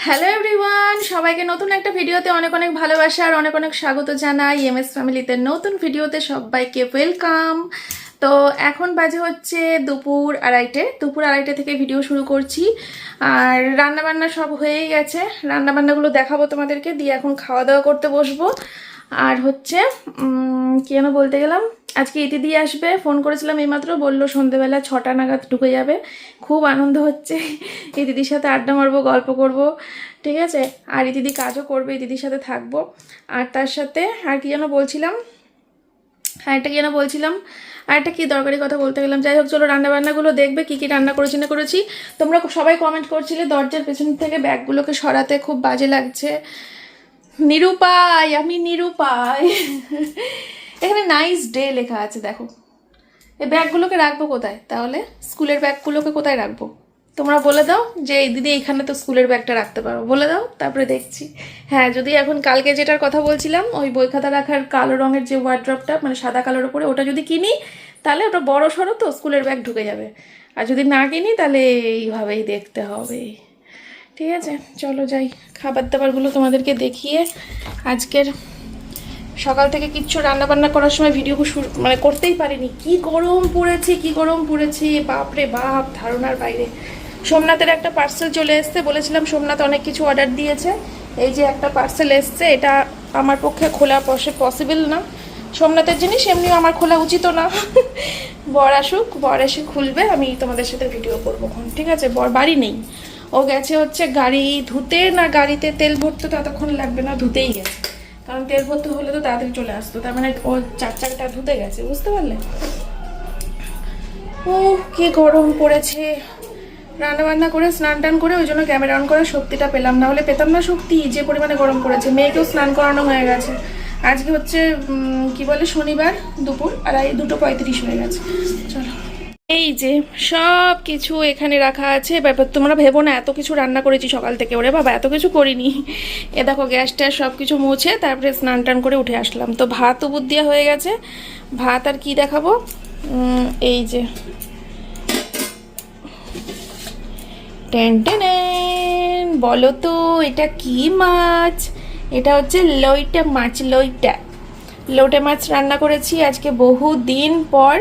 Hello everyone, সবাইকে নতুন একটা ভিডিওতে অনেক অনেক ভালোবাসা আর অনেক অনেক স্বাগত জানাই। এমএস ফ্যামিলিতে নতুন ভিডিওতে সবাইকে ওয়েলকাম। তো এখন বাজে হচ্ছে দুপুর আড়াইটে থেকে ভিডিও শুরু করছি। আর রান্নাবান্না সব হয়েই গেছে, রান্নাবান্নাগুলো দেখাবো তোমাদেরকে, দিয়ে এখন খাওয়া দাওয়া করতে বসবো। আর হচ্ছে কি যেন বলতে গেলাম, আজকে ইতিদি আসবে, ফোন করেছিলাম এইমাত্র, বললো সন্ধেবেলা 6টা নাগাদ ঢুকে যাবে। খুব আনন্দ হচ্ছে, ইতিদির সাথে আড্ডা মারবো, গল্প করব, ঠিক আছে। আর ইতিদি কাজও করবে, ইতিদির সাথে থাকবো। আর তার সাথে আর কি যেন বলছিলাম, আর একটা কি দরকারি কথা বলতে গেলাম। যাই হোক, চলো রান্নাবান্নাগুলো দেখবে, কি কি রান্না করেছি না করেছি। তোমরা সবাই কমেন্ট করছিলে দরজার পেছন থেকে ব্যাগগুলোকে সরাতে, খুব বাজে লাগছে। নিরুপায়, আমি নিরুপায়। এখানে নাইস ডে লেখা আছে, দেখো। এই ব্যাগগুলোকে রাখবো কোথায় তাহলে? স্কুলের ব্যাগগুলোকে কোথায় রাখবো তোমরা বলে দাও। যে এই দিদি এইখানে তো স্কুলের ব্যাগটা রাখতে পারো, বলে দাও, তারপরে দেখছি। হ্যাঁ, যদি এখন কালকে যেটার কথা বলছিলাম, ওই বই খাতা রাখার কালো রঙের যে ওয়ার্ড্রপটা, মানে সাদা কালোর উপরে, ওটা যদি কিনি তাহলে ওটা বড় সড়ো তো, স্কুলের ব্যাগ ঢুকে যাবে। আর যদি না কিনি তাহলে এইভাবেই দেখতে হবে, ঠিক আছে। চলো যাই, খাবার দাবারগুলো তোমাদেরকে দেখিয়ে। আজকের সকাল থেকে কিচ্ছু রান্নাবান্না করার সময় ভিডিও মানে করতেই পারিনি। কি গরম পড়েছে, বাপরে বাপ, ধারণার বাইরে। সোমনাথের একটা পার্সেল চলে এসছে, বলেছিলাম সোমনাথ অনেক কিছু অর্ডার দিয়েছে। এই যে একটা পার্সেল এসছে, এটা আমার পক্ষে খোলা পসিবল না। সোমনাথের জিনিস এমনিও আমার খোলা উচিত না। বর এসে খুলবে, আমি তোমাদের সাথে ভিডিও করবো, ঠিক আছে। বর বাড়ি নেই, ও গেছে হচ্ছে গাড়ি ধুতে, না গাড়িতে তেল ভরতে তো এতক্ষণ লাগবে না, ধুতেই গেছে। কারণ তেল ভরতে হলে তো তাড়াতাড়ি চলে আসতো, তার মানে ও 4 চাকাটা ধুতে গেছে, বুঝতে পারলে। ও কি গরম পড়েছে। রান্নাবান্না করে স্নান টান করে ওই জন্য ক্যামেরা অন করার শক্তিটা পেলাম, না হলে পেতাম না শক্তি, যে পরিমাণে গরম পড়েছে। মেয়েকেও স্নান করানো হয়ে গেছে। আজকে হচ্ছে কি বলে, শনিবার, দুপুর 2:35 হয়ে গেছে। চলো, এই যে সব কিছু এখানে রাখা আছে। ব্যাপার তোমরা ভেবো না এত কিছু রান্না করেছি সকাল থেকে, ওরে বাবা এত কিছু করিনি। এ দেখো, গ্যাস ট্যাস সব কিছু মুছে তারপরে স্নান টান করে উঠে আসলাম। তো ভাত উবুর দেওয়া হয়ে গেছে। ভাত আর কি দেখাবো, এই যে টেন টেন, বলো তো এটা কি মাছ? এটা হচ্ছে লইটা মাছ, লোটে মাছ রান্না করেছি আজকে। বহু দিন পর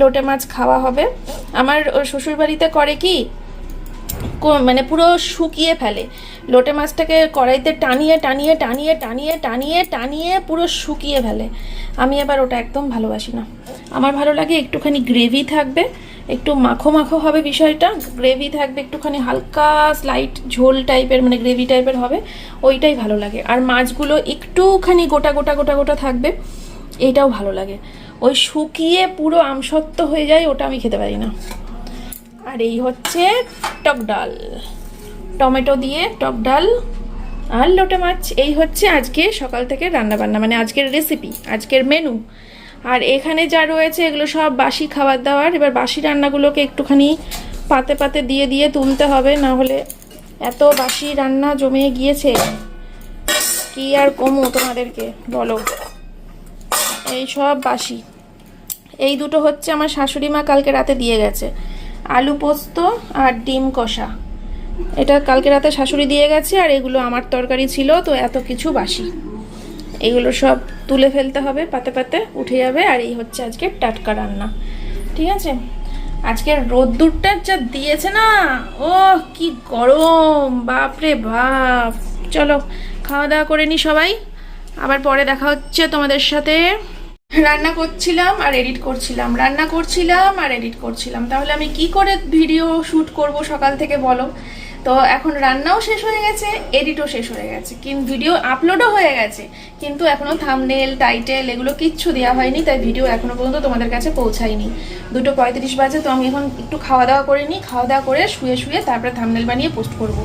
লোটে মাছ খাওয়া হবে। আমার শ্বশুরবাড়িতে করে কি, মানে পুরো শুকিয়ে ফেলে লোটে মাছটাকে, কড়াইতে টানিয়ে টানিয়ে টানিয়ে টানিয়ে টানিয়ে টানিয়ে পুরো শুকিয়ে ফেলে। আমি আবার ওটা একদম ভালোবাসি না। আমার ভালো লাগে একটুখানি গ্রেভি থাকবে, একটু মাখো মাখো হবে বিষয়টা, গ্রেভি থাকবে একটুখানি, হালকা স্লাইট ঝোল টাইপের, মানে গ্রেভি টাইপের হবে, ওইটাই ভালো লাগে। আর মাছগুলো একটুখানি গোটা গোটা গোটা গোটা থাকবে, এইটাও ভালো লাগে। ওই শুকিয়ে পুরো আমসত্ব হয়ে যায়, ওটা আমি খেতে পারি না। আর এই হচ্ছে টক ডাল, টমেটো দিয়ে টক ডাল আর লোটে মাছ। এই হচ্ছে আজকে সকাল থেকে রান্নাবান্না, মানে আজকের রেসিপি, আজকের মেনু। আর এখানে যা রয়েছে এগুলো সব বাসি খাবার দাবার। এবার বাসি রান্নাগুলোকে একটুখানি পাতে পাতে দিয়ে দিয়ে তুলতে হবে, না হলে এত বাসি রান্না জমে গিয়েছে, কি আর কমু তোমাদেরকে বলো। এই সব বাসি। এই দুটো হচ্ছে আমার শাশুড়ি মা কালকে রাতে দিয়ে গেছে, আলু পোস্ত আর ডিম কষা। এটা কালকে রাতে শাশুড়ি দিয়ে গেছে, আর এগুলো আমার তরকারি ছিল, তো এত কিছু বাসি। এগুলো সব তুলে ফেলতে হবে, পাতে পাতে উঠে যাবে। আর এই হচ্ছে আজকে টাটকা রান্না, ঠিক আছে। আজকের রোদ্দুরটা যা দিয়েছে না, ও কি গরম, বাপরে বাপ। চলো খাওয়া দাওয়া করে নি সবাই, আবার পরে দেখা হচ্ছে তোমাদের সাথে। রান্না করছিলাম আর এডিট করছিলাম, তাহলে আমি কি করে ভিডিও শ্যুট করব সকাল থেকে বলো। তো এখন রান্নাও শেষ হয়ে গেছে, এডিটও শেষ হয়ে গেছে, কিন্তু ভিডিও আপলোডও হয়ে গেছে, কিন্তু এখনো থাম্বনেল টাইটেল এগুলো কিচ্ছু দেওয়া হয়নি, তাই ভিডিও এখনো পর্যন্ত তোমাদের কাছে পৌঁছায়নি। 2:35 বাজে, তো আমি এখন একটু খাওয়া দাওয়া করে নিই, খাওয়া দাওয়া করে শুয়ে শুয়ে তারপরে থাম্বনেল বানিয়ে পোস্ট করব।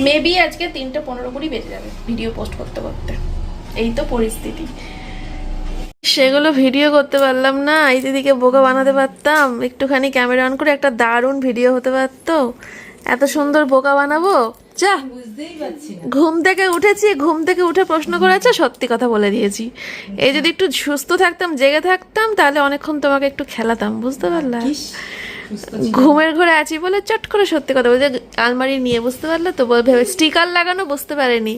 মেবি আজকে 3:15 করে বেজে যাবে ভিডিও পোস্ট করতে করতে, এই তো পরিস্থিতি। সেগুলো ভিডিও করতে পারলাম না, এই দিদিকে বোকা বানাতে পারতাম, একটুখানি ক্যামেরা অন করে একটা দারুণ ভিডিও হতে পারতো। এত সুন্দর বোকা বানাবো, যা। ঘুম থেকে উঠে প্রশ্ন করেছে, সত্যি কথা বলে দিয়েছি। এই যদি একটু সুস্থ থাকতাম, জেগে থাকতাম, তাহলে অনেকক্ষণ তোমাকে একটু খেলাতাম, বুঝতে পারলাম। ঘুমের ঘরে আছি বলে চট করে সত্যি কথা বলছে, আলমারি নিয়ে বুঝতে পারলে তো, ভেবে স্টিকার লাগানো বুঝতে পারেনি।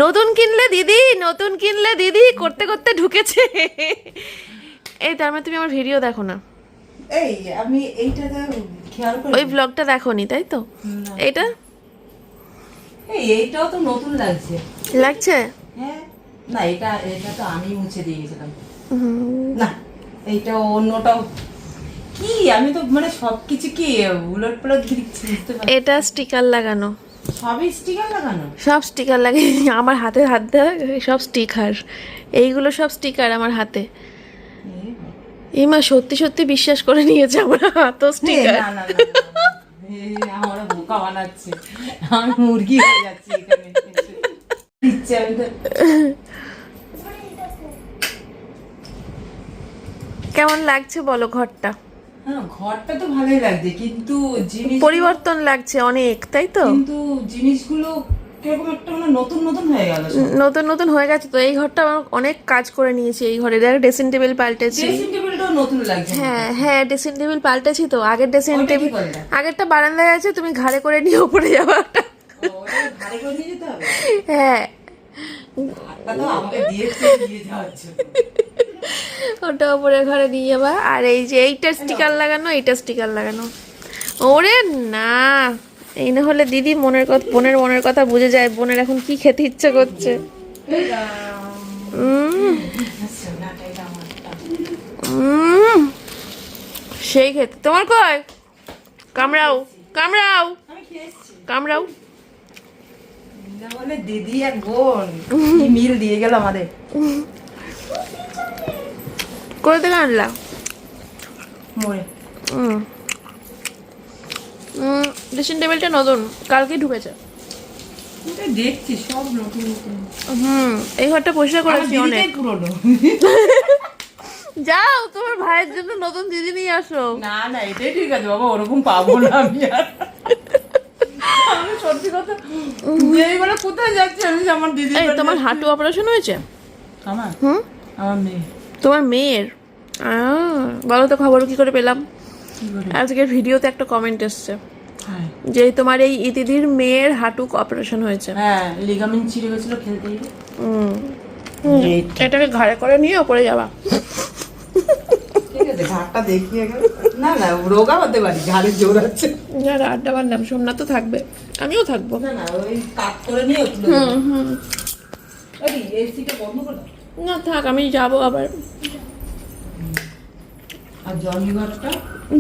নতুন কিনলে দিদি করতে করতে ঢুকেছে। এই তার মানে তুমি আমার ভিডিও দেখো না? এই আমি এইটাতে খেয়াল করি। ওই ব্লগটা দেখোনি তাই তো? এটা এইটাও তো নতুন লাগছে। হ্যাঁ, না এটা তো আমি মুছে দিয়ে গেছিলাম। না এইটা অন্যটাও কি, আমি তো মানে সবকিছু কি উলট পালট দিচ্ছি, বুঝতে পারছি। এটা স্টিকার লাগানো, সবই স্টিকার লাগানো। সব স্টিকার লাগে আমার হাতে, হাত দেওয়া সব স্টিকার, এইগুলো সব স্টিকার আমার হাতে। ইমা সত্যি সত্যি বিশ্বাস করে নিয়েছে আমার হাত স্টিকার। না না না, আমার বোকা বানাচ্ছে, আমি মুরগি হয়ে যাচ্ছি এখানে। দিচ্ছে আমি তো। কেমন লাগছে বলো ঘরটা? হ্যাঁ, ঘরটা তো ভালোই লাগছে, কিন্তু জিনিস পরিবর্তন লাগছে অনেক, তাই তো? কিন্তু জিনিসগুলো কিরকম একটা মানে নতুন নতুন হয়ে গেল। নতুন নতুন হয়ে গেছে তো। এই ঘরটা আমার অনেক কাজ করে নিয়েছি। এই ঘরে ড্রেসিং টেবিল পাল্টেছি। ড্রেসিং টেবিলটাও নতুন লাগছে। হ্যাঁ হ্যাঁ, ড্রেসিং টেবিল পাল্টেছি তো। আগের ড্রেসিং টেবিল, আগেরটা বারান্দায় আছে, তুমি ঘাড়ে করে নিয়ে উপরে যাবা। ঘাড়ে করে নিয়ে যেতে হবে। হ্যাঁ, তো আমাকে দিয়েছে নিয়ে যাওয়ার জন্য। ওটা উপরে ঘরে নিয়ে যাবা। আর এই যে এইটা স্টিকার লাগানো, এইটা স্টিকার লাগানো। ওরে না, এই না হলে দিদি বোনের মনের কথা বুঝে যায়। বোনের এখন কি খেতে ইচ্ছে করছে। সেই খেতে তোমার কয়, কামড়াও কামড়াও কামড়াও। বলে দিদি আর বোন কি মিল দিয়ে গেল আমাদের। করে থেকে আনলা মোড়ে। ড্রেসিং টেবিলটা নতুন, কালকে ঢুকেছে। দেখছি সব নতুন নতুন। এই ঘরটা পরিষ্কার করেছি অনেক। পুরনো। যাও তোমার ভাইয়ের জন্য নতুন দিদি নিয়ে আসো। না না, এটাই ঠিক আছে বাবা, ওরকম পাবো না আমি আর। আমি সত্যি কথা, মানে কোথায় যাচ্ছি আমি, আমার দিদি। এই তোমার হাঁটু অপারেশন হয়েছে? আমার আমার মেয়ে। তোমার মেয়ের? বলো তো খবর কি করে পেলাম? আজকের ভিডিওতে একটা কমেন্ট এসছে যে তোমার এই ইতিদির মেয়ের হাঁটু অপারেশন হয়েছে। হ্যাঁ, লিগামেন্ট ছিঁড়ে গেছিল খেলতে গিয়ে। এটাকে ঘাড়ে করে নিয়ে ওপরে যাবা। ঠিক আছে, ঘাড়টা দেখিয়ে গেল। না না, রোগা হতে পারি, ঘাড়ে জোর আছে। যারা আড্ডা বাড়লাম, সোমনাথ তো থাকবে, আমিও থাকবো। না না, ওই কাট করে নিয়ে এসিটা বন্ধ করে দাও। না থাক, আমি যাবো আবার। আর জনি ঘরটা?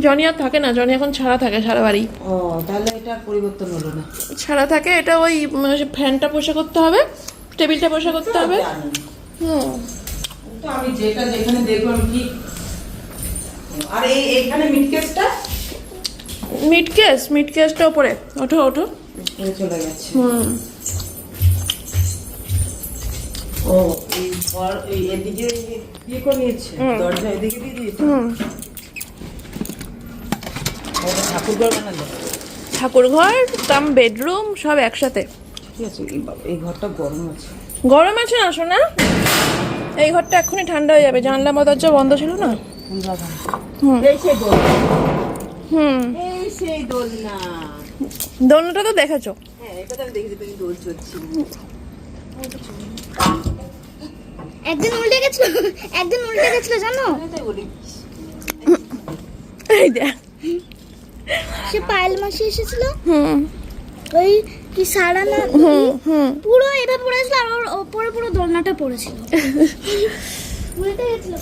জনি আর থাকে না, জনি এখন ছাড়া থাকে সারা বাড়ি। ও, তাহলে এটা পরিবর্তন হলো না। ছাড়া থাকে, এটা ওই ফ্যানটা পোষা করতে হবে, টেবিলটা পোষা করতে হবে। তো আমি যেটা যেখানে দেখবো আমি কি। আর এইখানে মিডকেসটা উপরে। ওঠো ওঠো, চলে গেছে। ও, এই এদিকে ইয়ে করে নিয়েছে, দরজা এদিকে দিয়ে দিয়েছে। ঠাকুরঘর বানালো? ঠাকুরঘর কাম বেডরুম সব একসাথে। ঠিক আছে, এই ঘরটা গরম আছে। গরম আছে না শোনা? এই ঘরটা এক্ষুনি ঠান্ডা হয়ে যাবে, জানলা দরজা বন্ধ ছিল না। দোলনাটা তো দেখেছো? হ্যাঁ, এটা তো আমি দেখেছি, তুমি দোল চলছিল। একদিন উল্টে গেছিল জানো? এই দেখ, সে পায়েল মাসি এসেছিল, ওই কি সারা না পুরো এভাবে পড়েছিল, আর ওর ওপরে পুরো দোলনাটা পড়েছিল। উল্টে গেছিল।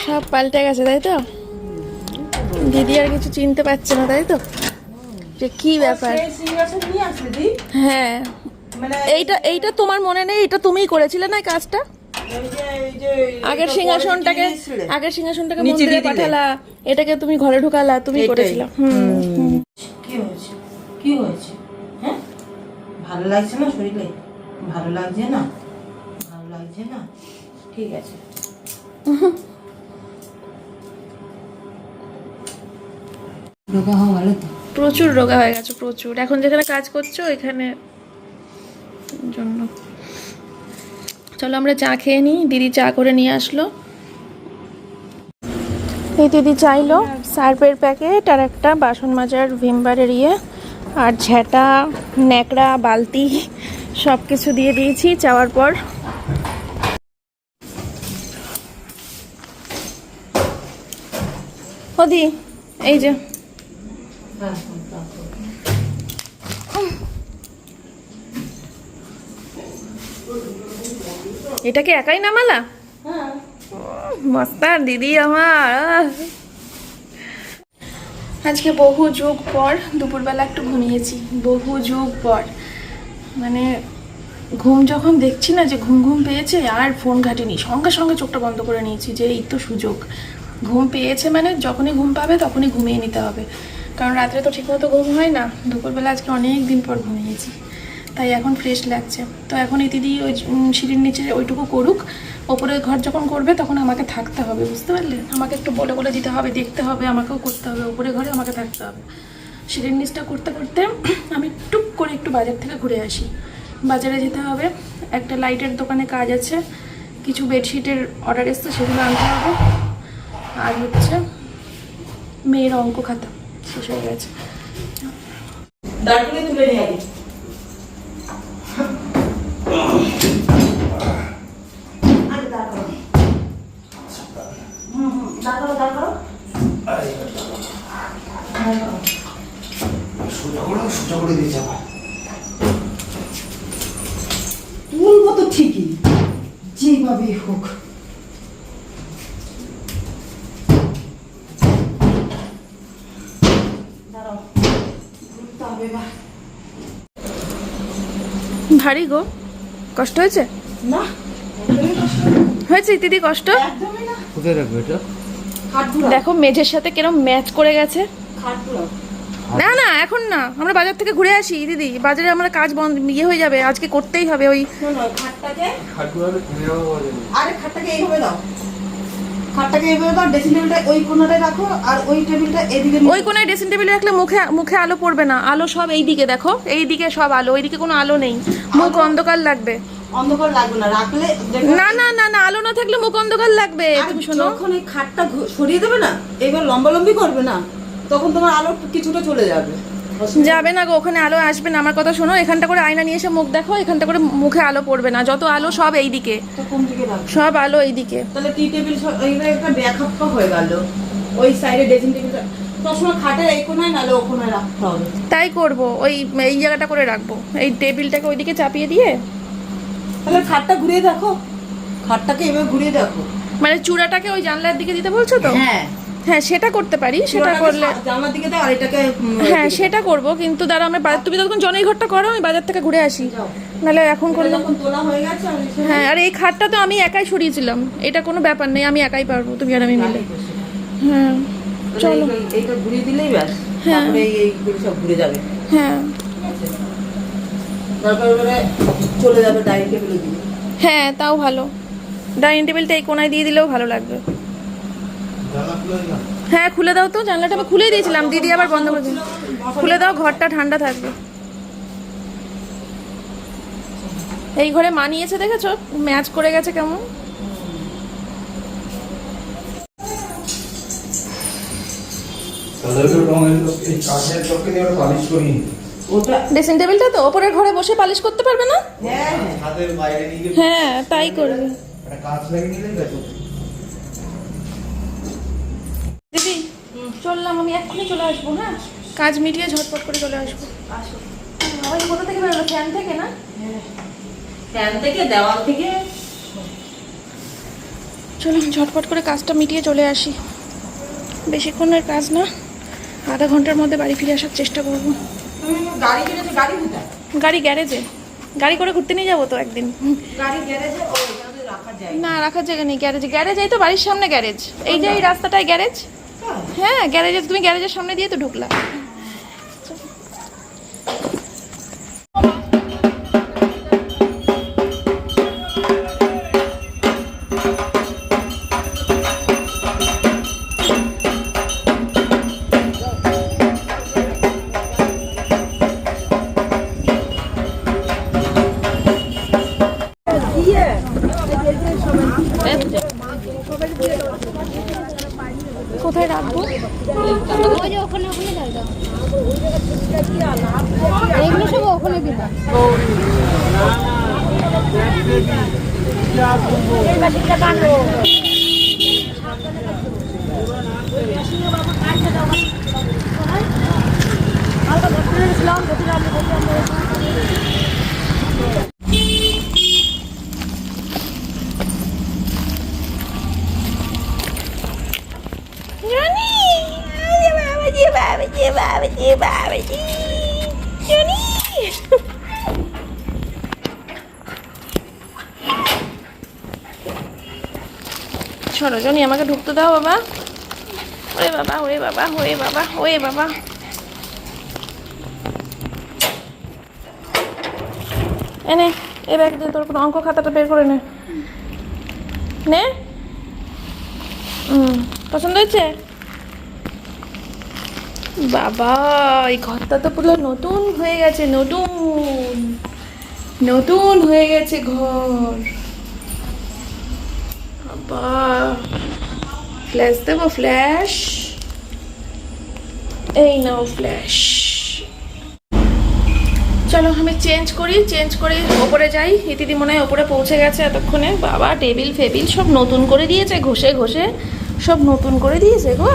সব পাল্টে গেছে তাই তো? দিদি আর কিছু চিনতে পারছে না তাই তো, যে কি ব্যাপার। হ্যাঁ, এইটা তোমার মনে নেই? এটা তুমিই করেছিলে না কাজটা? আগের সিংহাসনটাকে মন্দিরে পাঠালা, এটাকে তুমি ঘরে ঢুকালা, তুমি করেছিলা। কি হয়েছে? হ্যাঁ, ভালো লাগছে না শরীরে? ভালো লাগছে না? ঠিক আছে। রোগা হওয়া ভালো তো? প্রচুর রোগা হয়ে গেছে, প্রচুর। এখন যেখানে কাজ করছো এখানে জন্য চলো আমরা চা খেয়ে নিই। দিদি চা করে নিয়ে আসলো। এই দিদি চাইলো সার্ফের প্যাকেট আর একটা বাসন মাজার ভিমবারের আর ঝেঁটা, ন্যাকড়া, বালতি সব কিছু দিয়ে দিয়েছি চাওয়ার পর। ওদি এই যে এটাকে একাই নামালা? মাস্টার দিদি আমার। আজকে বহু যুগ পর দুপুরবেলা একটু ঘুমিয়েছি, বহু যুগ পর। মানে ঘুম যখন দেখছি না যে ঘুম ঘুম পেয়েছে, আর ফোন ঘাটিনি, সঙ্গে সঙ্গে চোখটা বন্ধ করে নিয়েছি যে এই তো সুযোগ। ঘুম পেয়েছে মানে যখনই ঘুম পাবে তখনই ঘুমিয়ে নিতে হবে, কারণ রাত্রে তো ঠিকমতো ঘুম হয় না। দুপুরবেলা আজকে অনেক দিন পর ঘুমিয়েছি, তাই এখন ফ্রেশ লাগছে। তো এখন এই দিদি ওই সিঁড়ির নিচে ওইটুকু করুক, ওপরের ঘর যখন করবে তখন আমাকে থাকতে হবে, বুঝতে পারলে? আমাকে একটু বলে বলে দিতে হবে, দেখতে হবে, আমাকেও করতে হবে, ওপরের ঘরে আমাকে থাকতে হবে। সিঁড়ির নিচটা করতে করতে আমি টুক করে একটু বাজার থেকে ঘুরে আসি। বাজারে যেতে হবে, একটা লাইটের দোকানে কাজ আছে, কিছু বেডশিটের অর্ডার এসছে সেগুলো আনতে হবে, আর হচ্ছে মেয়ের অঙ্ক খাতা শেষ হয়ে গেছে। দাঁড় করে তুলে নিয়ে আগে। তুলবো তো ঠিকই, যেভাবেই হোক। ভারী গো, কষ্ট হয়েছে? না হয়েছে দিদি কষ্ট? একদমই না। কোথায় রাখবে এটা? দেখো মেঝের সাথে কিরম ম্যাচ করে গেছে। না না এখন না, আমরা বাজার থেকে ঘুরে আসি দিদি, বাজারে আমরা কাজ বন্ধ হয়ে যাবে, আজকে করতেই হবে। ওই আরে খাটটাকে এইভাবে দাও, খাটটাকে এইভাবে দাও, ড্রেসিং টেবিলটা ওই কোণাটায় রাখো, আর ওই টেবিলটা এদিকে। ওই কোনায় ড্রেসিং টেবিলে রাখলে মুখে মুখে আলো পড়বে না, আলো সব এই দিকে, দেখো এই দিকে সব আলো, ওইদিকে কোনো আলো নেই, মুখ অন্ধকার লাগবে। অন্ধকার লাগবে না, রাখলে না না না না, আলো না থাকলে মুখ অন্ধকার লাগবে। তুমি শোনো, যখন এই খাটটা সরিয়ে দেবে না, এবার লম্বালম্বি করবে না, তখন তোমার আলো কিছুটা চলে যাবে। যাবে না গো, ওখানে আলো আসবে না। আমার কথা শোনো, এখানটা করে আয়না নিয়ে এসে মুখ দেখো, এখানটা করে মুখে আলো পড়বে না, যত আলো সব এই দিকে, কোন দিকে রাখবে? সব আলো এই দিকে। তাহলে টি টেবিল এইটা একটা ব্যাকআপ হয়ে গেল, ওই সাইডে ড্রেসিং টেবিলটা সবসময় খাটের এই কোণায় নালে ও কোণায় রাখতে হবে। তাই করব, ওই এই জায়গাটা করে রাখবো, এই টেবিলটাকে ওইদিকে চাপিয়ে দিয়ে। তাহলে খাটটা ঘুরিয়ে দেখো, খাটটাকে এভাবে ঘুরিয়ে দেখো, মানে চূড়াটাকে ওই জানলার দিকে দিতে বলছো তো? হ্যাঁ হ্যাঁ সেটা করতে পারি, সেটা করলে জানলার দিকে দাও, আর এটাকে হ্যাঁ সেটা করব। কিন্তু দাঁড়া, আমি তুমি তখন জনের ঘরটা করো, আমি বাজার থেকে ঘুরে আসি, নাহলে এখন করলে। যখন তোলা হয়ে গেছে আমি হ্যাঁ, আর এই খাটটা তো আমি একাই সরিয়েছিলাম, এটা কোনো ব্যাপার নেই, আমি একাই পারবো, তুমি আর আমি মিলে। হ্যাঁ চলো, এইটা ঘুরিয়ে দিলেই ব্যাস, হ্যাঁ। তারপরে এইগুলো সব ঘুরে যাবে। হ্যাঁ তারপরে চলে যাবে ডাইনিং টেবিলে দিয়ে। হ্যাঁ তাও ভালো, ডাইনিং টেবিলটা এই কোনায় দিয়ে দিলেও ভালো লাগবে। হ্যাঁ খুলে দাও তো, জানলাটা আমি খুলে দিয়েছিলাম, দিদি আবার বন্ধ করে দিল। খুলে দাও, ঘরটা ঠান্ডা থাকবে। এই ঘরে মানিয়েছে, দেখেছো ম্যাচ করে গেছে কেমন। ড্রেসিং টেবিলটা তো ওপরের ঘরে বসে পালিশ করতে পারবে না? হ্যাঁ তাই করবে দিদি। চললাম, আমি এক্ষুনি চলে আসবো। হ্যাঁ, কাজ মিটিয়ে ঝটপট করে চলে আসবো। আসো। ওই কোথা থেকে বেরোলো? ফ্যান থেকে না? ফ্যান থেকে, দেওয়াল থেকে। চলো ঝটপট করে কাজটা মিটিয়ে চলে আসি, বেশিক্ষণের কাজ না, আধা ঘন্টার মধ্যে বাড়ি ফিরে আসার চেষ্টা করবো। তুমি গাড়ি কিনেছো? গাড়ি কোথায়? গাড়ি গ্যারেজে, গাড়ি করে ঘুরতে নিয়ে যাবো তো একদিন। গাড়ি গ্যারেজে, ও এখানে রাখা যায় না রাখার জায়গা নেই, গ্যারেজে। গ্যারেজ এই তো বাড়ির সামনে গ্যারেজ, এই যে এই রাস্তাটায় গ্যারেজ। হ্যাঁ গ্যারেজে, তুমি গ্যারেজের সামনে দিয়ে তো ঢুকলা। কোথায় রাখবো? ওই যে ওখানে ওখানে দাও দাও এগুলো সব ওখানে দিবা জনি, আরে বাবাজি বাবাজি বাবাজি বাবাজি জনি। সরো জনি, আমাকে ঢুকতে দাও বাবা। ওরে বাবা ওরে বাবা ওরে বাবা ওরে বাবা। এনে এই ব্যাগ দিয়ে তোর কোনো অঙ্ক খাতাটা বের করে নে। নে। পছন্দ হয়েছে? বাবা এই ঘরটা তো পুরো নতুন হয়ে গেছে, নতুন নতুন হয়ে গেছে ঘর। বাবা ফ্ল্যাশ দেবো, ফ্ল্যাশ। এই নাও ফ্ল্যাশ। চলো আমি চেঞ্জ করি, চেঞ্জ করে ওপরে যাই। ইতিদি মনে হয় ওপরে পৌঁছে গেছে এতক্ষণে। বাবা টেবিল ফেবিল সব নতুন করে দিয়েছে, ঘষে ঘষে সব নতুন করে দিয়েছে গো।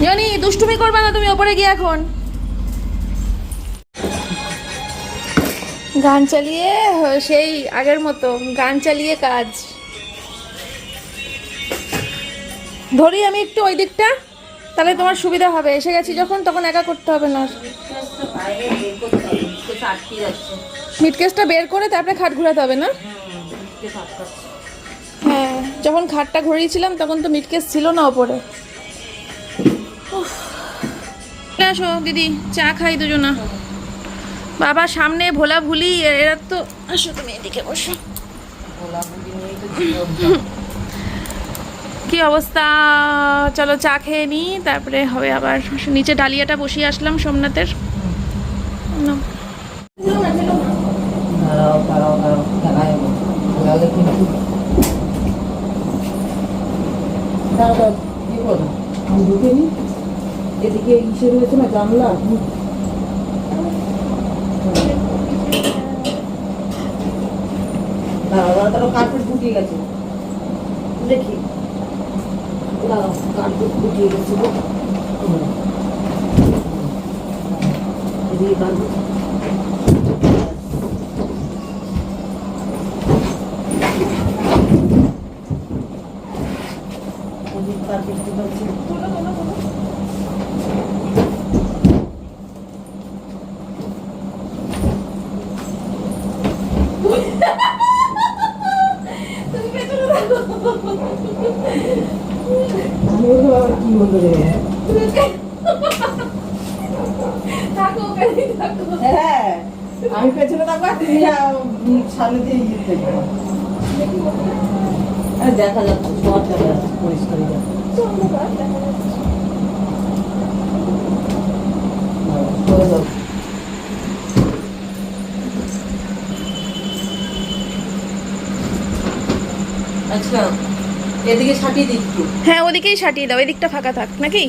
জানি দুষ্টুমি করবে না তুমি, ওপরে গিয়ে এখন গান চালিয়ে সেই আগের মতো গান চালিয়ে কাজ ধরি আমি একটু ওই দিকটা, তাহলে তোমার সুবিধা হবে। এসে গেছি যখন তখন একা করতে হবে না। মিট কেসটা বের করে তারপরে খাট ঘোরাতে হবে না? হ্যাঁ, যখন খাটটা ঘুরিয়েছিলাম তখন তো মিট কেস ছিল না ওপরে। আসো দিদি, চা খাই দুজনা। বাবা সামনে ভোলা ভুলি এরা তো। আসো তুমি এদিকে বসো। কি অবস্থা? চলো চা খেয়ে নিই, তারপরে হবে আবার। নিচে ডালিয়াটা বসিয়ে আসলাম সোমনাথের। এদিকে ইসে রয়েছে না জানলা, কার্পেট ফুটিয়ে গেছে দেখি, কার্পেট ফুটিয়ে গেছে এদিকে কার্পেট। হ্যাঁ আমি পেছনে থাকবো, তুমি সামনে দিয়ে দেখা যাচ্ছে সব দেখা যাচ্ছে পরিষ্কার। আচ্ছা এদিকে সাটিয়ে দিচ্ছি। হ্যাঁ ওদিকেই সাটিয়ে দাও, এদিকটা ফাঁকা থাক নাকি।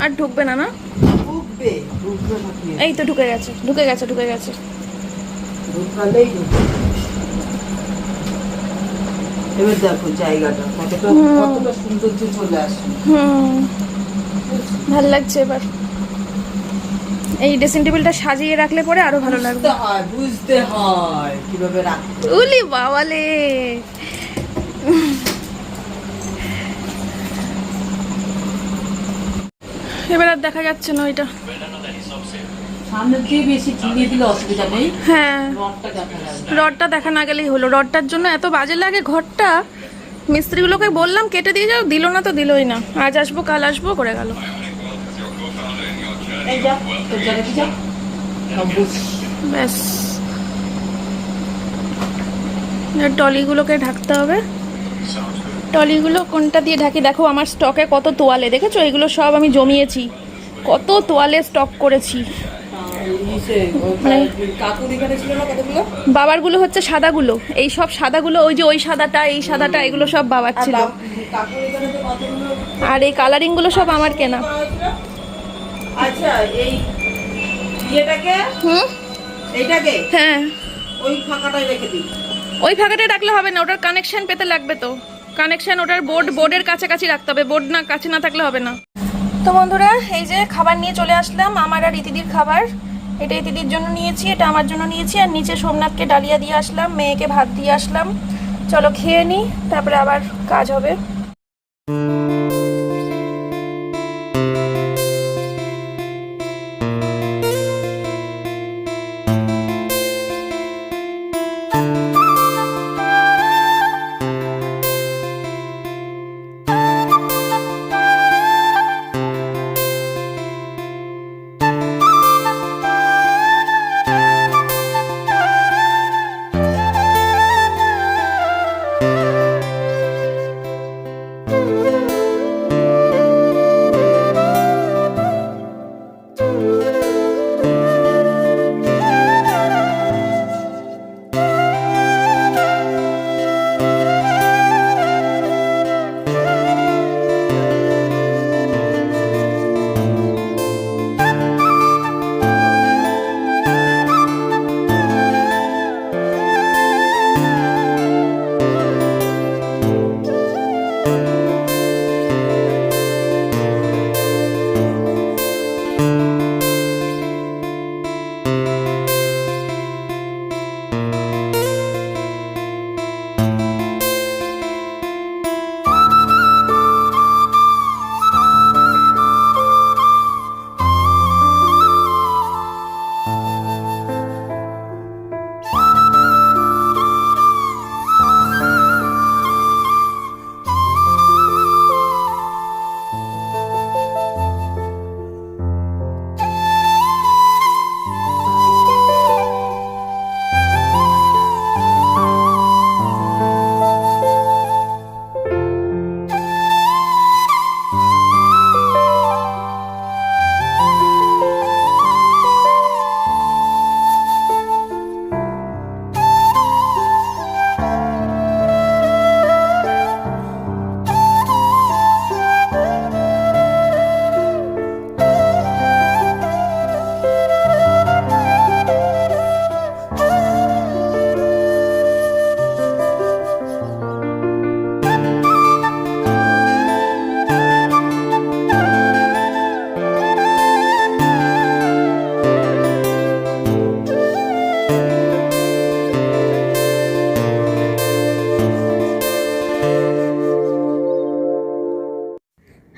আর ঢুকবে না? না ঢুকবে, ঢুকবে সাটিয়ে। এই তো ঢুকে গেছে ঢুকে গেছে ঢুকে গেছে। ঢুকালেই এবার দেখো জায়গাটা কতটা সৌন্দর্য চলে আসে। ভাল লাগছে এবার। এই ড্রেসিং টেবিলটা সাজিয়ে রাখলে পরে আরো ভালো লাগবে। বুঝতে হয় কিভাবে রাখতে। উলি বাবালে, এবার আর দেখা যাচ্ছে না ওইটা। সামনে দিয়ে বেশি ঝুলিয়ে দিলে অসুবিধা নেই। হ্যাঁ রডটা দেখা যাবে, রডটা দেখা না গেলেই হলো। রডটার জন্য এত বাজে লাগে ঘরটা। মিস্ত্রিগুলোকে বললাম কেটে দিয়ে যাও, দিল না তো দিলই না। আজ আসবো কাল আসবো করে গেল। এই যা তোর জায়গাতে যা ব্যাস, টলিগুলোকে ঢাকতে হবে। টলিগুলো কোনটা দিয়ে ঢাকি? দেখো আমার স্টকে কত তোয়ালে দেখেছো? এগুলো সব আমি জমিয়েছি, কত তোয়ালে স্টক করেছি। কাকুর এখানে ছিল না কতগুলো? বাবারগুলো হচ্ছে সাদাগুলো, এই সব সাদাগুলো, ওই যে ওই সাদাটা এই সাদাটা এগুলো সব বাবার ছিল, কাকুর এখানে তো কতগুলো আর এই কালারিংগুলো সব আমার কেনা। করা হয়েছিল? আচ্ছা, এই ইয়েটাকে, এইটাকে হ্যাঁ, ওই ফাঁকাটাই রেখে দিই। ওই ফাঁকাটা রাখলে হবে না, ওটার কানেকশন পেতে লাগবে, তো কানেকশন ওটার বোর্ডের কাছাকাছি রাখতে হবে, বোর্ড না কাছে না থাকলে হবে না। তো বন্ধুরা, এই যে খাবার নিয়ে চলে আসলাম, আমার আর ইতিদির খাবার। এটা ইতিদির জন্য নিয়েছি, এটা আমার জন্য নিয়েছি, আর নিচে সোমনাথকে ডালিয়া দিয়ে আসলাম, মেয়েকে ভাত দিয়ে আসলাম। চলো খেয়ে নিই, তারপরে আবার কাজ হবে।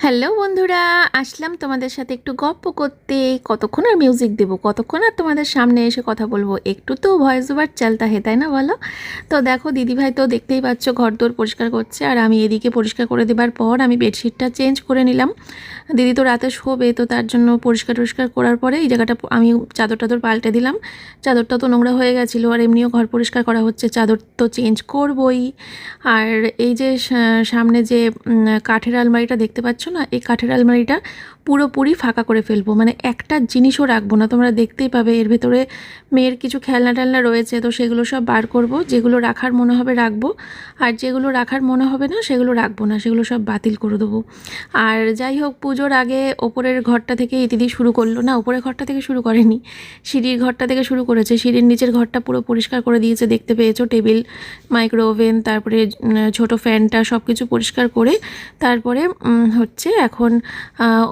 হ্যালো বন্ধুরা, আসলাম তোমাদের সাথে একটু গল্প করতে। কতক্ষণ আর মিউজিক দেবো, কতক্ষণ আর তোমাদের সামনে এসে কথা বলবো, একটু তো ভয়েস ওভার চালতা হে, তাই না বলো? তো দেখো দিদিভাই তো দেখতেই পাচ্ছ ঘরদোর পরিষ্কার করছে, আর আমি এদিকে পরিষ্কার করে দেবার পর আমি বেডশিটটা চেঞ্জ করে নিলাম। দিদি তো রাতে শোবে, তো তার জন্য পরিষ্কার টরিষ্কার করার পরে এই জায়গাটা আমি চাদর টাদর পাল্টে দিলাম। চাদরটা তো নোংরা হয়ে গেছিলো, আর এমনিও ঘর পরিষ্কার করা হচ্ছে, চাদর তো চেঞ্জ করবই। আর এই যে সামনে যে কাঠের আলমারিটা দেখতে পাচ্ছ না, এই কাঠের আলমারিটা পুরোপুরি ফাঁকা করে ফেলবো, মানে একটা জিনিসও রাখবো না। তোমরা দেখতেই পাবে এর ভেতরে মেয়ের কিছু খেলনা টেলনা রয়েছে, তো সেগুলো সব বার করব। যেগুলো রাখার মনে হবে রাখবো, আর যেগুলো রাখার মনে হবে না সেগুলো রাখবো না, সেগুলো সব বাতিল করে দেবো। আর যাই হোক, পুজোর আগে ওপরের ঘরটা থেকে দিদি শুরু করলো, না ওপরের ঘরটা থেকে শুরু করেনি, সিঁড়ির ঘরটা থেকে শুরু করেছে। সিঁড়ির নিচের ঘরটা পুরো পরিষ্কার করে দিয়েছে, দেখতে পেয়েছো, টেবিল, মাইক্রো ওভেন, তারপরে ছোট ফ্যানটা সব কিছু পরিষ্কার করে তারপরে হচ্ছে এখন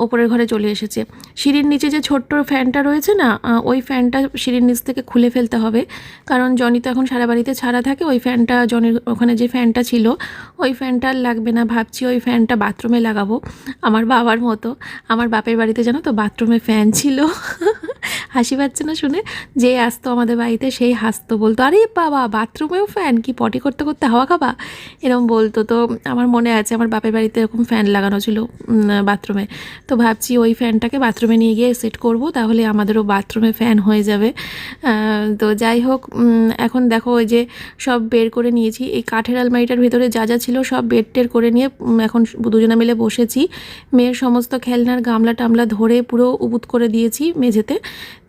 ওপরের ঘরে চলে এসেছে। সিঁড়ির নিচে যে ছোট্ট ফ্যানটা রয়েছে না, ওই ফ্যানটা সিঁড়ির নিচ থেকে খুলে ফেলতে হবে, কারণ জনি তো এখন সারা বাড়িতে ছাড়া থাকে। ওই ফ্যানটা, জনির ওখানে যে ফ্যানটা ছিল ওই ফ্যানটা আর লাগবে না, ভাবছি ওই ফ্যানটা বাথরুমে লাগাবো, আমার বাবার মতো। আমার বাপের বাড়িতে জানো তো বাথরুমে ফ্যান ছিল। হাসি পাচ্ছে না শুনে? যে আসতো আমাদের বাড়িতে সেই হাসতো, বলতো আরে বাবা বাথরুমেও ফ্যান, কি পটি করতে করতে হাওয়া খাবা, এরকম বলতো। তো আমার মনে আছে আমার বাপের বাড়িতে এরকম ফ্যান লাগানো ছিল বাথরুমে। তো ভাবছি ওই ফ্যানটাকে বাথরুমে নিয়ে গিয়ে সেট করব, তাহলে আমাদেরও বাথরুমে ফ্যান হয়ে যাবে। তো যাই হোক, এখন দেখো ওই যে সব বের করে নিয়েছি, এই কাঠের আলমারিটার ভেতরে যা যা ছিল সব বের টের করে নিয়ে এখন দুজনে মিলে বসেছি। মেয়ের সমস্ত খেলনার গামলা টামলা ধরে পুরো উবুত করে দিয়েছি মেঝেতে।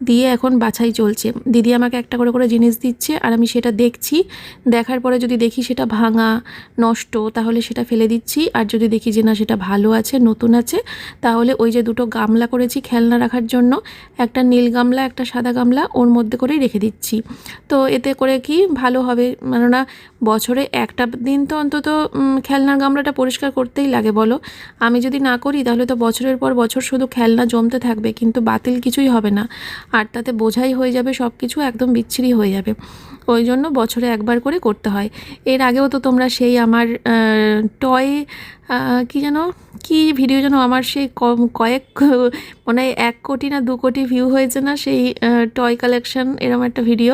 দিয়ে এখন বাছাই চলছে। দিদি আমাকে একটা করে করে জিনিস দিচ্ছে আর আমি সেটা দেখছি, দেখার পরে যদি দেখি সেটা ভাঙা নষ্ট তাহলে সেটা ফেলে দিচ্ছি, আর যদি দেখি যে না সেটা ভালো আছে নতুন আছে তাহলে ওই যে দুটো গামলা করেছি খেলনা রাখার জন্য, একটা নীল গামলা একটা সাদা গামলা, ওর মধ্যে করেই রেখে দিচ্ছি। তো এতে করে কি ভালো হবে, কেননা বছরে একটা দিন তো অন্তত খেলনার গামলাটা পরিষ্কার করতেই লাগে বলো। আমি যদি না করি তাহলে তো বছরের পর বছর শুধু খেলনা জমতে থাকবে, কিন্তু বাতিল কিছুই হবে না, আর তাতে বোঝাই হয়ে যাবে, সব কিছু একদম বিচ্ছিরি হয়ে যাবে। ওই জন্য বছরে একবার করে করতে হয়। এর আগেও তো তোমরা সেই আমার টয় কি যেন কি ভিডিও যেন আমার সেই কয়েক মানে 1 কোটি না 2 কোটি ভিউ হয়েছে না সেই টয় কালেকশন, এরম একটা ভিডিও।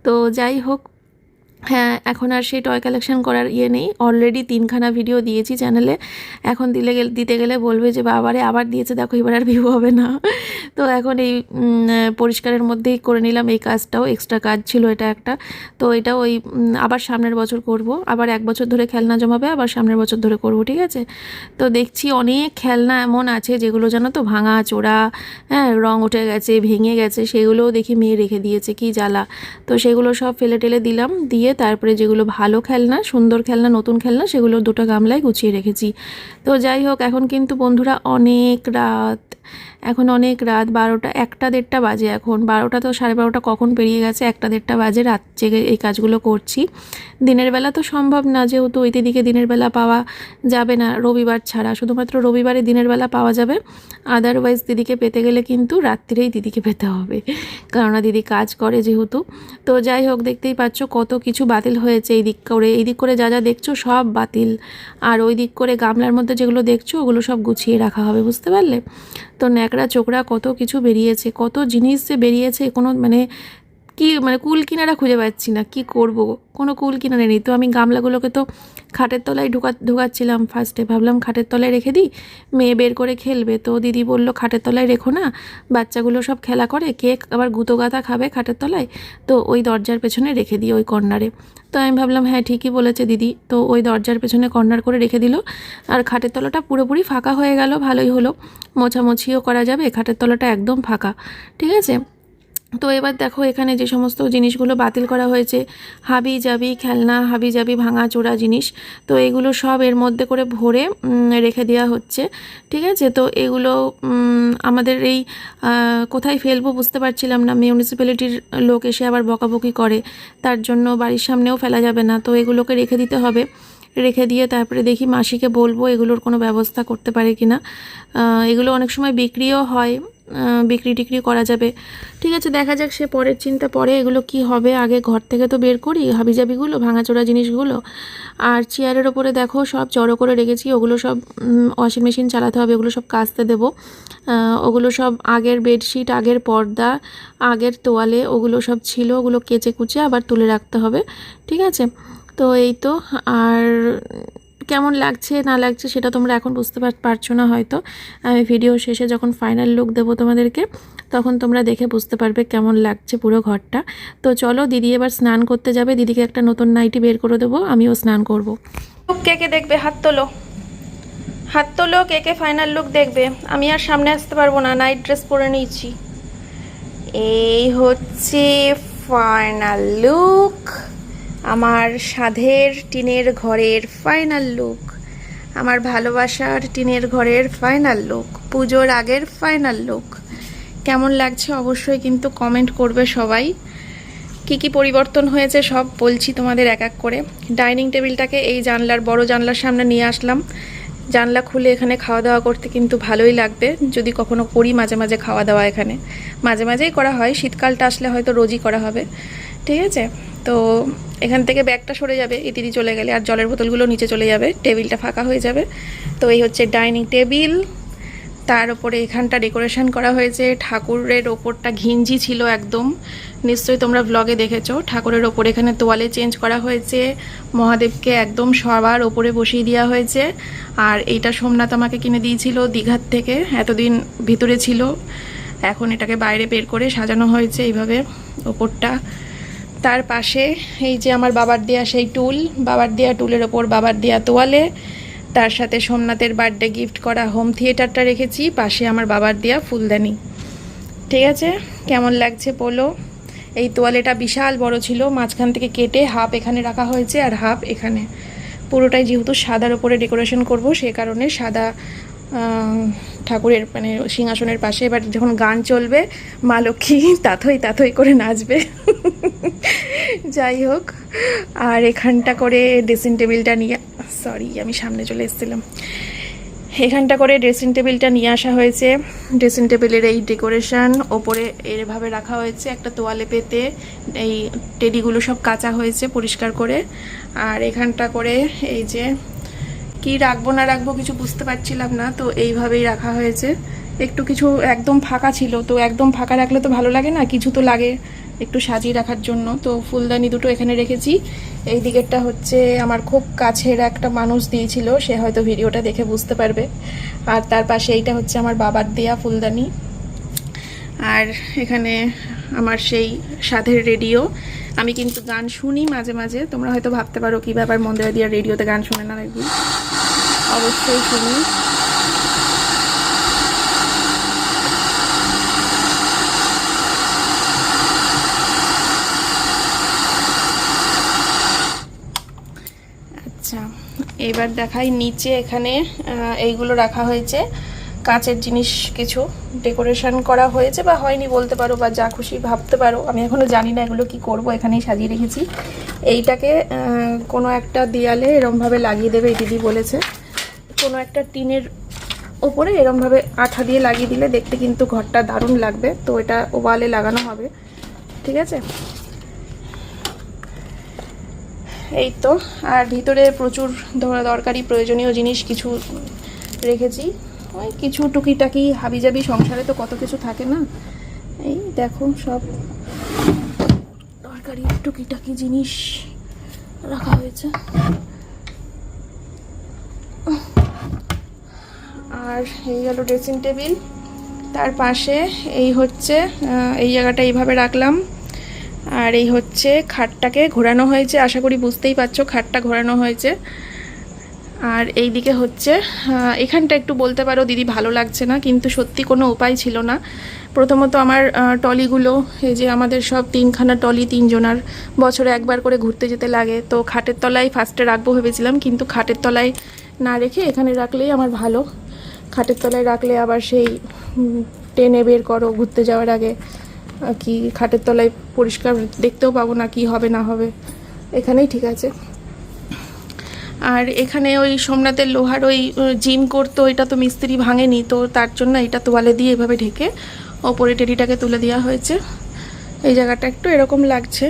তো যাই হোক, হ্যাঁ এখন আর সেই টয় কালেকশন করার ইয়ে নেই, অলরেডি 3খানা ভিডিও দিয়েছি চ্যানেলে। এখন দিতে গেলে বলবে যে বাবারে আবার দিয়েছে দেখো, এবার আর ভিউ হবে না। তো এখন এই পরিষ্কারের মধ্যেই করে নিলাম এই কাজটাও, এক্সট্রা কাজ ছিল এটা একটা। তো এটা ওই আবার সামনের বছর করব, আবার 1 বছর ধরে খেলনা জমাবে, আবার সামনের বছর ধরে করব, ঠিক আছে। তো দেখছি অনেক খেলনা এমন আছে যেগুলো জানো তো ভাঙা চোরা, হ্যাঁ রং উঠে গেছে ভেঙে গেছে, সেগুলোও দেখি মেয়ে রেখে দিয়েছে, কি জ্বালা। তো সেগুলো সব ফেলে টেলে দিলাম, দিয়ে তারপরে যেগুলো ভালো খেলনা সুন্দর খেলনা নতুন খেলনা সেগুলো 2টা গামলায় গুছিয়ে রেখেছি। তো যাই হোক, এখন কিন্তু বন্ধুরা অনেক রাত, এখন অনেক রাত, 12টা 1টা 1:30 বাজে এখন। 12টা তো 12:30 কখন পেরিয়ে গেছে, 1টা 1:30 বাজে, রাত জেগে এই কাজগুলো করছি। দিনের বেলা তো সম্ভব না, যেহেতু ওই দিদিকে দিনের বেলা পাওয়া যাবে না রবিবার ছাড়া, শুধুমাত্র রবিবারে দিনের বেলা পাওয়া যাবে, আদারওয়াইজ দিদিকে পেতে গেলে কিন্তু রাত্রিরেই দিদিকে পেতে হবে, কেননা দিদি কাজ করে যেহেতু। তো যাই হোক, দেখতেই পাচ্ছ কত কিছু বাতিল হয়েছে, এই দিক করে যা যা দেখছো সব বাতিল, আর ওই দিক করে গামলার মধ্যে যেগুলো দেখছো ওগুলো সব গুছিয়ে রাখা হবে, বুঝতে পারলে। তো ন্যাকড়া চোকরা কত কিছু বেরিয়েছে, কত জিনিস যে বেরিয়েছে, কোনো মানে কি মানে কুল কিনারা খুঁজে পাচ্ছি না, কি করব, কোনো কুল কিনারে নেই। তো আমি গামলাগুলোকে তো খাটের তলায় ঢুকাচ্ছিলাম, ফার্স্টে ভাবলাম খাটের তলায় রেখে দিই, মেয়ে বের করে খেলবে। তো দিদি বলল খাটের তলায় রেখো না, বাচ্চাগুলো সব খেলা করে, কেক আবার গুঁতো গাঁথা খাবে খাটের তলায়, তো ওই দরজার পেছনে রেখে দিই ওই কর্নারে। তো আমি ভাবলাম হ্যাঁ ঠিকই বলেছে দিদি, তো ওই দরজার পেছনে কর্নার করে রেখে দিল, আর খাটের তলাটা পুরোপুরি ফাঁকা হয়ে গেল, ভালোই হলো, মোছামুছিও করা যাবে, খাটের তলাটা একদম ফাঁকা, ঠিক আছে। তো এবার দেখো এখানে যে সমস্ত জিনিসগুলো বাতিল করা হয়েছে, হাবি জাবি খেলনা, হাবি জাবি ভাঙা চোরা জিনিস, তো এগুলো সব এর মধ্যে করে ভরে রেখে দেওয়া হচ্ছে, ঠিক আছে। তো এগুলো আমাদের এই কোথায় ফেলবো বুঝতে পারছিলাম না, মিউনিসিপ্যালিটির লোক এসে আবার বকাবকি করে, তার জন্য বাড়ির সামনেও ফেলা যাবে না, তো এগুলোকে রেখে দিতে হবে। রেখে দিয়ে তারপরে দেখি মাসিকে বলবো এগুলোর কোনো ব্যবস্থা করতে পারে কিনা। এগুলো অনেক সময় বিক্রিও হয়, বিক্রি টিক্রি করা যাবে, ঠিক আছে। দেখা যাক, সে পরের চিন্তা পরে, এগুলো কি হবে, আগে ঘর থেকে তো বের করি হাবিজাবিগুলো ভাঙাচোরা জিনিসগুলো। আর চেয়ারের ওপরে দেখো সব জড়ো করে রেখেছি, ওগুলো সব ওয়াশিং মেশিন চালাতে হবে, ওগুলো সব কাচতে দেবো। ওগুলো সব আগের বেডশিট, আগের পর্দা, আগের তোয়ালে, ওগুলো সব ছিল, ওগুলো কেচে কুচে আবার তুলে রাখতে হবে, ঠিক আছে। তো এই তো, আর কেমন লাগছে না লাগছে সেটা তোমরা এখন বুঝতে পারছো না হয়তো, আমি ভিডিও শেষে যখন ফাইনাল লুক দেবো তোমাদেরকে তখন তোমরা দেখে বুঝতে পারবে কেমন লাগছে পুরো ঘরটা। তো চলো, দিদি এবার স্নান করতে যাবে, দিদিকে একটা নতুন নাইটি বের করে দেবো, আমিও স্নান করব। কে কে দেখবে হাত তোলো, হাত তোলো, কে কে ফাইনাল লুক দেখবে। আমি আর সামনে আসতে পারবো না, নাইট ড্রেস পরে নিয়েছি। এই হচ্ছে ফাইনাল লুক, আমার সাধের টিনের ঘরের ফাইনাল লুক, আমার ভালোবাসার টিনের ঘরের ফাইনাল লুক, পুজোর আগের ফাইনাল লুক। কেমন লাগছে অবশ্যই কিন্তু কমেন্ট করবে সবাই। কি কি পরিবর্তন হয়েছে সব বলছি তোমাদের এক এক করে। ডাইনিং টেবিলটাকে এই জানলার বড় জানলার সামনে নিয়ে আসলাম, জানলা খুলে এখানে খাওয়া দাওয়া করতে কিন্তু ভালোই লাগবে, যদি কখনো করি মাঝে মাঝে খাওয়া দাওয়া, এখানে মাঝে মাঝেই করা হয়, শীতকালটা আসলে হয়তো রোজই করা হবে, ঠিক আছে। তো এখান থেকে ব্যাগটা সরে যাবে ইতিদি চলে গেলে, আর জলের বোতলগুলো নিচে চলে যাবে, টেবিলটা ফাঁকা হয়ে যাবে। তো এই হচ্ছে ডাইনিং টেবিল, তার উপরে এখানটা ডেকোরেশন করা হয়েছে, ঠাকুরের ওপরটা ঘিঞ্জি ছিল একদম, নিশ্চয়ই তোমরা ব্লগে দেখেছো। ঠাকুরের ওপর এখানে তোয়ালে চেঞ্জ করা হয়েছে, মহাদেবকে একদম সবার ওপরে বসিয়ে দেওয়া হয়েছে। আর এইটা সোমনাথ আমাকে কিনে দিয়েছিল দীঘার থেকে, এতদিন ভিতরে ছিল, এখন এটাকে বাইরে বের করে সাজানো হয়েছে এইভাবে ওপরটা। তার পাশে এই যে আমার বাবার দেয়া সেই টুল, বাবার দেয়া টুলের ওপর বাবার দেয়া তোয়ালে, তার সাথে সোমনাথের বার্থডে গিফট করা হোম থিয়েটারটা রেখেছি, পাশে আমার বাবার দেয়া ফুলদানি। ঠিক আছে, কেমন লাগছে বলো। এই তোয়ালেটা বিশাল বড় ছিল, মাঝখান থেকে কেটে হাফ এখানে রাখা হয়েছে আর হাফ এখানে। পুরোটাই যেহেতু সাদার উপরে ডেকোরেশন করব, সে কারণে সাদা ঠাকুরের মানে সিংহাসনের পাশে। এবার যখন গান চলবে মা লক্ষ্মী তাথই তাথই করে নাচবে। যাই হোক, আর এখানটা করে ড্রেসিং টেবিলটা নিয়ে, সরি আমি সামনে চলে এসেছিলাম, এখানটা করে ড্রেসিং টেবিলটা নিয়ে আসা হয়েছে। ড্রেসিং টেবিলের এই ডেকোরেশন, ওপরে এভাবে রাখা হয়েছে একটা তোয়ালে পেতে, এই টেডিগুলো সব কাচা হয়েছে পরিষ্কার করে। আর এখানটা করে এই যে কি রাখবো না রাখবো কিছু বুঝতে পারছিলাম না, তো এইভাবেই রাখা হয়েছে। একটু কিছু একদম ফাঁকা ছিল, তো একদম ফাঁকা রাখলে তো ভালো লাগে না, কিছু তো লাগে একটু সাজিয়ে রাখার জন্য। তো ফুলদানি দুটো এখানে রেখেছি। এই দিকেরটা হচ্ছে আমার খুব কাছের একটা মানুষ দিয়েছিল, সে হয়তো ভিডিওটা দেখে বুঝতে পারবে। আর তার পাশে এইটা হচ্ছে আমার বাবার দেয়া ফুলদানি। আর এখানে আমার সেই সাধের রেডিও। আমি কিন্তু গান শুনি মাঝে মাঝে, তোমরা হয়তো ভাবতে পারো কি ব্যাপার মন্দিরা দিয়া রেডিওতে গান শুনে না নাকি। অবশ্যই শুনি। আচ্ছা, এবার দেখাই নিচে। এখানে এইগুলো রাখা হয়েছে, কাঁচের জিনিস কিছু ডেকোরেশন করা হয়েছে বা হয়নি বলতে পারো, বা যা খুশি ভাবতে পারো, আমি এখনো জানি না এগুলো কি করব। এখানেই সাজিয়ে রেখেছি। এইটাকে কোনো একটা দেয়ালে এরমভাবে লাগিয়ে দেবে, এই দিদি বলেছে। কোনো একটা টিনের ওপরে এরমভাবে আঠা দিয়ে লাগিয়ে দিলে দেখতে কিন্তু ঘরটা দারুণ লাগবে। তো এটা ওয়ালে লাগানো হবে, ঠিক আছে। এই তো। আর ভিতরে প্রচুর দরকারি প্রয়োজনীয় জিনিস কিছু রেখেছি, ওই কিছু টুকিটাকি হাবিজাবি, সংসারে তো কত কিছু থাকে না। এই দেখো সব দরকারি টুকিটাকি জিনিস রাখা হয়েছে। আর এই গেল ড্রেসিং টেবিল। তার পাশে এই হচ্ছে এই জায়গাটা এইভাবে রাখলাম। আর এই হচ্ছে খাটটাকে ঘোরানো হয়েছে, আশা করি বুঝতেই পারছো খাটটা ঘোরানো হয়েছে। আর এই দিকে হচ্ছে এখানটা একটু বলতে পারো দিদি ভালো লাগছে না, কিন্তু সত্যি কোনো উপায় ছিল না। প্রথমত আমার টলিগুলো, এই যে আমাদের সব 3খানা টলি, 3জনার বছরে একবার করে ঘুরতে যেতে লাগে, তো খাটের তলায় ফার্স্টে রাখবো ভেবেছিলাম, কিন্তু খাটের তলায় না রেখে এখানে রাখলেই আমার ভালো। খাটের তলায় রাখলে আবার সেই টেনে বের করো ঘুরতে যাওয়ার আগে, কি খাটের তলায় পরিষ্কার দেখতেও পাবো না কি হবে না হবে, এখানেই ঠিক আছে। আর এখানে ওই সোমনাথের লোহার ওই জিম করতো, এটা তো মিস্ত্রি ভাঙেনি, তো তার জন্য এটা তোয়ালে দিয়ে এভাবে ঢেকে ওপরে টেডিটাকে তুলে দেওয়া হয়েছে। এই জায়গাটা একটু এরকম লাগছে।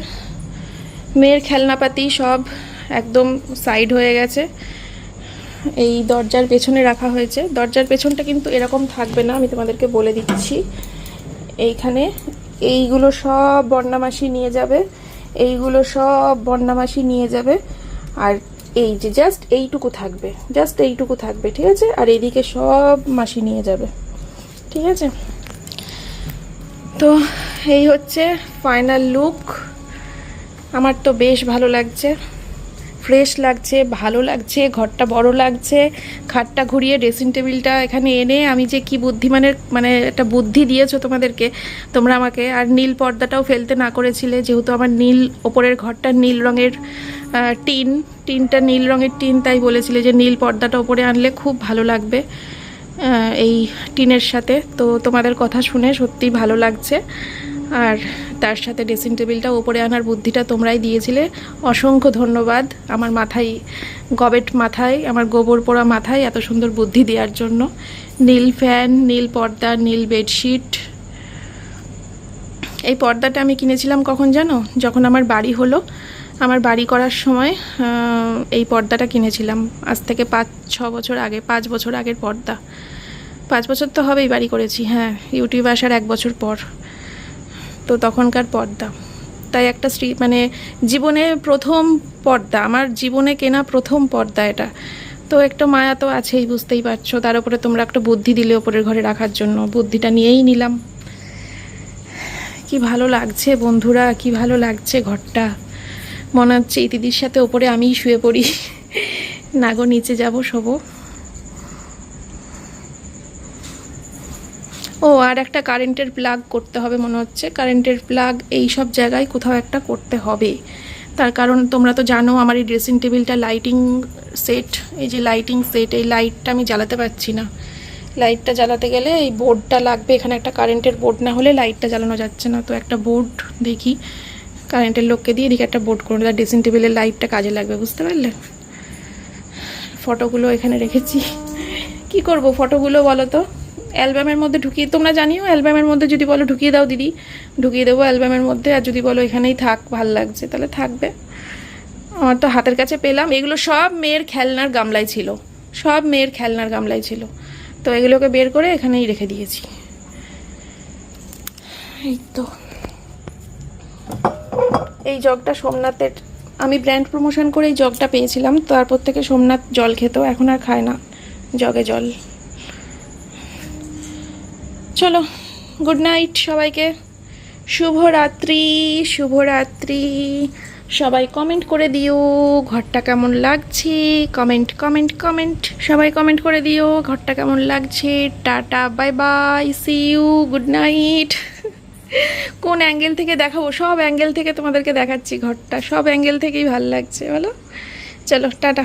মেয়ের খেলনাপাতি সব একদম সাইড হয়ে গেছে, এই দরজার পেছনে রাখা হয়েছে। দরজার পেছনটা কিন্তু এরকম থাকবে না, আমি তোমাদেরকে বলে দিচ্ছি। এইখানে এইগুলো সব বর্ণামাসি নিয়ে যাবে, এইগুলো সব বর্ণামাসি নিয়ে যাবে। আর এই যে জাস্ট এইটুকু থাকবে, জাস্ট এইটুকু থাকবে, ঠিক আছে। আর এইদিকে সব মাসি নিয়ে যাবে, ঠিক আছে। তো এই হচ্ছে ফাইনাল লুক। আমার তো বেশ ভালো লাগছে, ফ্রেশ লাগছে, ভালো লাগছে, ঘরটা বড় লাগছে। খাটটা ঘুরিয়ে ড্রেসিং টেবিলটা এখানে এনে আমি যে কি বুদ্ধিমানের মানে একটা বুদ্ধি দিয়েছো তোমাদেরকে তোমরা আমাকে। আর নীল পর্দাটাও ফেলতে না করেছিলে, যেহেতু আমার নীল ওপরের ঘরটা নীল রঙের টিনটা নীল রঙের টিন, তাই বলেছিলে যে নীল পর্দাটা ওপরে আনলে খুব ভালো লাগবে এই টিনের সাথে। তো তোমাদের কথা শুনে সত্যিই ভালো লাগছে। আর তার সাথে ড্রেসিং টেবিলটা ওপরে আনার বুদ্ধিটা তোমরাই দিয়েছিলে, অসংখ্য ধন্যবাদ। আমার মাথায় গবেট মাথায়, আমার গোবর পোড়া মাথায় এত সুন্দর বুদ্ধি দেওয়ার জন্য। নীল ফ্যান, নীল পর্দা, নীল বেডশিট। এই পর্দাটা আমি কিনেছিলাম কখন জানো? যখন আমার বাড়ি হলো, আমার বাড়ি করার সময় এই পর্দাটা কিনেছিলাম। আজ থেকে 5-6 বছর আগে, 5 বছর আগের পর্দা। 5 বছর তো হবেই বাড়ি করেছি, হ্যাঁ, ইউটিউবে আসার 1 বছর পর। তো তখনকার পর্দা, তাই একটা মানে জীবনে প্রথম পর্দা, আমার জীবনে কেনা প্রথম পর্দা এটা। তো একটা মায়া তো আছেই, বুঝতেই পারছো। তার উপরে তোমরা একটা বুদ্ধি দিলে ওপরের ঘরে রাখার জন্য, বুদ্ধিটা নিয়েই নিলাম। কি ভালো লাগছে বন্ধুরা, কি ভালো লাগছে ঘরটা। মনে হচ্ছে এই দিদির সাথে ওপরে আমিই শুয়ে পড়ি। না গো, নিচে যাবো, শোবো। ও আর একটা কারেন্টের প্লাগ করতে হবে মনে হচ্ছে, কারেন্টের প্লাগ এই সব জায়গায় কোথাও একটা করতে হবে। তার কারণ তোমরা তো জানো আমার এই ড্রেসিং টেবিলটা লাইটিং সেট, এই যে লাইটিং সেট, এই লাইটটা আমি জ্বালাতে পারছি না। লাইটটা জ্বালাতে গেলে এই বোর্ডটা লাগবে, এখানে একটা কারেন্টের বোর্ড না হলে লাইটটা জ্বালানো যাচ্ছে না। তো একটা বোর্ড দেখি কারেন্টের লোককে দিয়ে এদিকে একটা বোর্ড করে দেয়, ড্রেসিং টেবিলের লাইটটা কাজে লাগবে, বুঝতে পারলে। ফটোগুলো এখানে রেখেছি, কি করব ফটোগুলো বলো তো, অ্যালবামের মধ্যে ঢুকিয়ে, তোমরা জানিও অ্যালবামের মধ্যে যদি বলো ঢুকিয়ে দাও দিদি, ঢুকিয়ে দেবো অ্যালবামের মধ্যে। আর যদি বলো এখানেই থাক, ভাল লাগছে, তাহলে থাকবে। আমার তো হাতের কাছে পেলাম, এগুলো সব মেয়ের খেলনার গামলায় ছিল, সব মেয়ের খেলনার গামলায় ছিল। তো এগুলোকে বের করে এখানেই রেখে দিয়েছি। এই তো এই জগটা সোমনাথের, আমি ব্র্যান্ড প্রমোশন করে এই জগটা পেয়েছিলাম, তারপর থেকে সোমনাথ জল খেত, এখন আর খায় না জগে জল। চলো গুড নাইট সবাইকে, শুভরাত্রি, শুভরাত্রি। সবাই কমেন্ট করে দিও ঘরটা কেমন লাগছে, কমেন্ট কমেন্ট কমেন্ট, সবাই কমেন্ট করে দিও ঘরটা কেমন লাগছে। টাটা, bye bye, see you, good night. কোন অ্যাঙ্গেল থেকে দেখাবো, সব অ্যাঙ্গেল থেকে তোমাদেরকে দেখাচ্ছি ঘরটা, সব অ্যাঙ্গেল থেকেই ভাল লাগছে বলো। চলো টাটা।